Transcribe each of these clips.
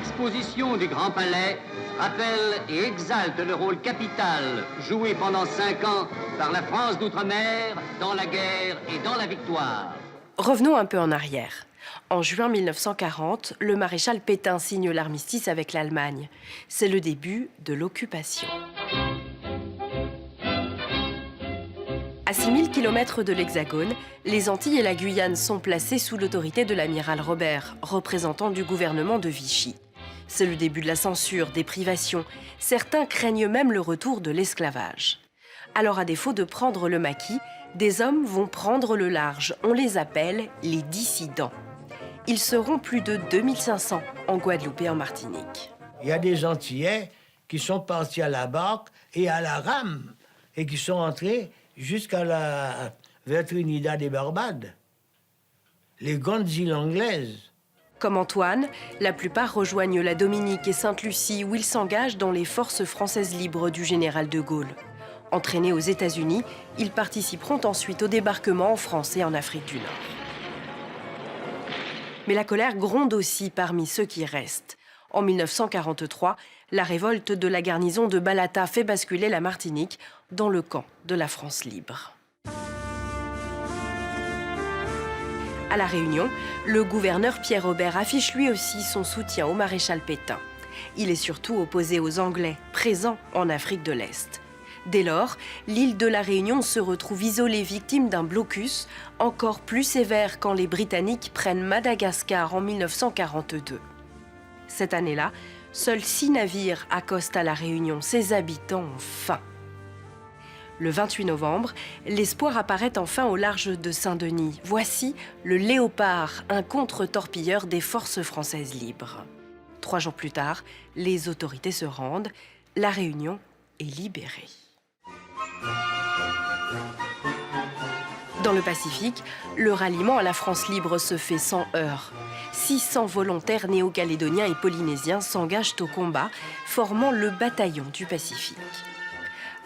L'exposition du Grand Palais rappelle et exalte le rôle capital joué pendant 5 ans par la France d'outre-mer dans la guerre et dans la victoire. Revenons un peu en arrière. En juin 1940, le maréchal Pétain signe l'armistice avec l'Allemagne. C'est le début de l'occupation. À 6000 km de l'Hexagone, les Antilles et la Guyane sont placées sous l'autorité de l'amiral Robert, représentant du gouvernement de Vichy. C'est le début de la censure, des privations. Certains craignent même le retour de l'esclavage. Alors, à défaut de prendre le maquis, des hommes vont prendre le large. On les appelle les dissidents. Ils seront plus de 2500 en Guadeloupe et en Martinique. Il y a des Antillais qui sont partis à la barque et à la rame et qui sont entrés vers Trinidad et Barbade. Les grandes îles anglaises. Comme Antoine, la plupart rejoignent la Dominique et Sainte-Lucie où ils s'engagent dans les forces françaises libres du général de Gaulle. Entraînés aux États-Unis, ils participeront ensuite au débarquement en France et en Afrique du Nord. Mais la colère gronde aussi parmi ceux qui restent. En 1943, la révolte de la garnison de Balata fait basculer la Martinique dans le camp de la France libre. À La Réunion, le gouverneur Pierre Robert affiche lui aussi son soutien au maréchal Pétain. Il est surtout opposé aux Anglais, présents en Afrique de l'Est. Dès lors, l'île de La Réunion se retrouve isolée, victime d'un blocus encore plus sévère quand les Britanniques prennent Madagascar en 1942. Cette année-là, seuls 6 navires accostent à La Réunion. Ses habitants ont faim. Le 28 novembre, l'espoir apparaît enfin au large de Saint-Denis. Voici le Léopard, un contre-torpilleur des forces françaises libres. 3 jours plus tard, les autorités se rendent. La Réunion est libérée. Dans le Pacifique, le ralliement à la France libre se fait sans heurts. 600 volontaires néo-calédoniens et polynésiens s'engagent au combat, formant le bataillon du Pacifique.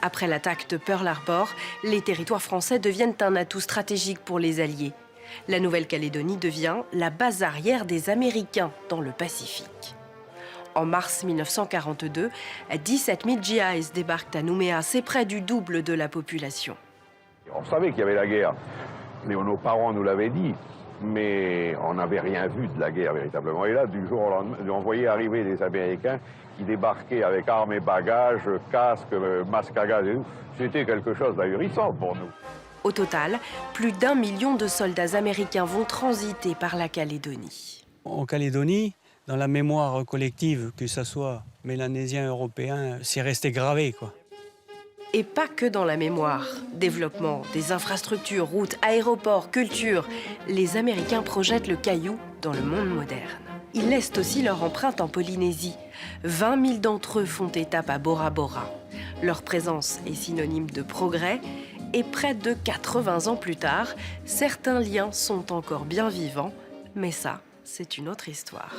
Après l'attaque de Pearl Harbor, les territoires français deviennent un atout stratégique pour les Alliés. La Nouvelle-Calédonie devient la base arrière des Américains dans le Pacifique. En mars 1942, 17 000 GIs débarquent à Nouméa, c'est près du double de la population. On savait qu'il y avait la guerre, nos parents nous l'avaient dit, mais on n'avait rien vu de la guerre véritablement. Et là, du jour au lendemain, on voyait arriver des Américains qui débarquaient avec armes et bagages, casques, masques à gaz et tout. C'était quelque chose d'ahurissant pour nous. Au total, plus d'1 million de soldats américains vont transiter par la Calédonie. En Calédonie, dans la mémoire collective, que ce soit mélanésien, européen, c'est resté gravé, quoi. Et pas que dans la mémoire. Développement des infrastructures, routes, aéroports, culture. Les Américains projettent le caillou dans le monde moderne. Ils laissent aussi leur empreinte en Polynésie. 20 000 d'entre eux font étape à Bora Bora. Leur présence est synonyme de progrès. Et près de 80 ans plus tard, certains liens sont encore bien vivants. Mais ça, c'est une autre histoire.